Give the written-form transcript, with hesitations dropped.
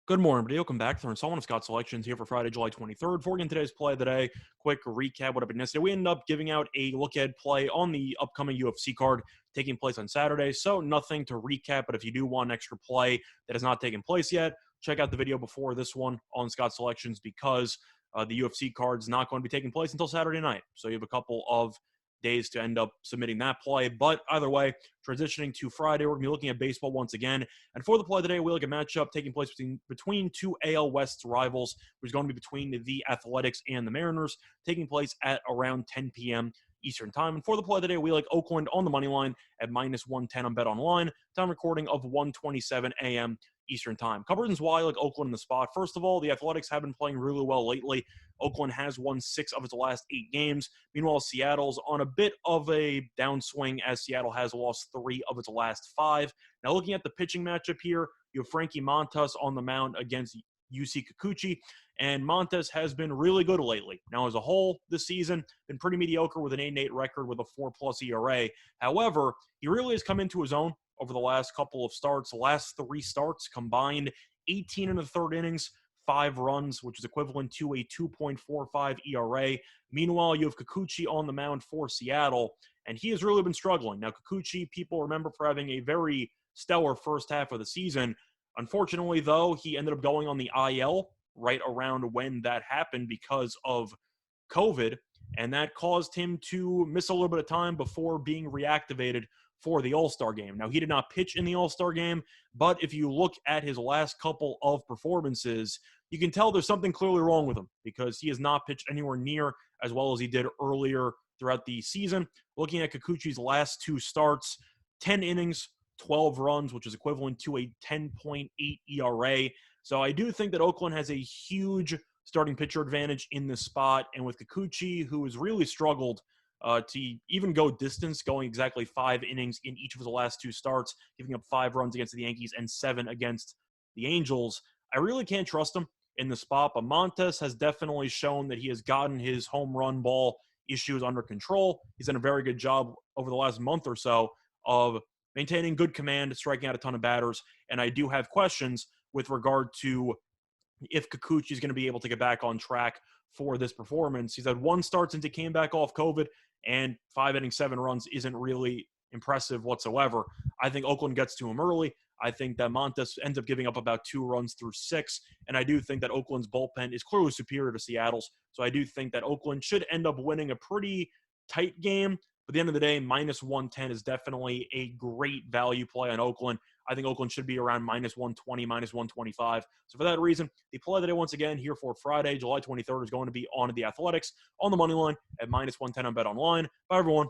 Good morning, everybody. Welcome back to the installment of Scott Selections here for Friday, July 23rd. Before we get into today's play of the day, quick recap what happened yesterday. We ended up giving out a look-ahead play on the upcoming UFC card taking place on Saturday, so nothing to recap, but if you do want an extra play that has not taken place yet, check out the video before this one on Scott Selections because the UFC card's not going to be taking place until Saturday night. So you have a couple of days to end up submitting that play. But either way, transitioning to Friday, we're going to be looking at baseball once again. And for the play today, we look at a matchup taking place between two AL West rivals, which is going to be between the Athletics and the Mariners, taking place at around 10 p.m. Eastern time. And for the play today, we like Oakland on the money line at minus 110 on Bet Online. Time recording of 1:27 a.m. Eastern time. Couple reasons why I like Oakland in the spot. First of all, the Athletics have been playing really well lately. Oakland has won 6 of its last 8 games. Meanwhile, Seattle's on a bit of a downswing as Seattle has lost 3 of its last 5. Now, looking at the pitching matchup here, you have Frankie Montas on the mound against UC Kikuchi, and Montes has been really good lately. Now, as a whole, this season, been pretty mediocre with an 8-8 record with a 4+ ERA. However, he really has come into his own over the last couple of starts. The last 3 starts combined, 18 in the third innings, 5 runs, which is equivalent to a 2.45 ERA. Meanwhile, you have Kikuchi on the mound for Seattle, and he has really been struggling. Now, Kikuchi, people remember for having a very stellar first half of the season. Unfortunately, though, he ended up going on the IL right around when that happened because of COVID, and that caused him to miss a little bit of time before being reactivated for the All-Star game. Now, he did not pitch in the All-Star game, but if you look at his last couple of performances, you can tell there's something clearly wrong with him because he has not pitched anywhere near as well as he did earlier throughout the season. Looking at Kikuchi's last 2 starts, 10 innings, 12 runs, which is equivalent to a 10.8 ERA. So I do think that Oakland has a huge starting pitcher advantage in this spot. And with Kikuchi, who has really struggled to even go distance, going exactly 5 innings in each of his last 2 starts, giving up 5 runs against the Yankees and 7 against the Angels, I really can't trust him in the spot. But Montes has definitely shown that he has gotten his home run ball issues under control. He's done a very good job over the last month or so of maintaining good command, striking out a ton of batters. And I do have questions with regard to if Kikuchi is going to be able to get back on track for this performance. He's had 1 start since he came back off COVID, and 5 innings, 7 runs isn't really impressive whatsoever. I think Oakland gets to him early. I think that Montes ends up giving up about 2 runs through 6, and I do think that Oakland's bullpen is clearly superior to Seattle's. So I do think that Oakland should end up winning a pretty tight game. But at the end of the day, minus 110 is definitely a great value play on Oakland. I think Oakland should be around minus 120, minus 125. So for that reason, the play of the day once again here for Friday, July 23rd, is going to be on the Athletics on the money line at minus 110 on Bet Online. Bye, everyone.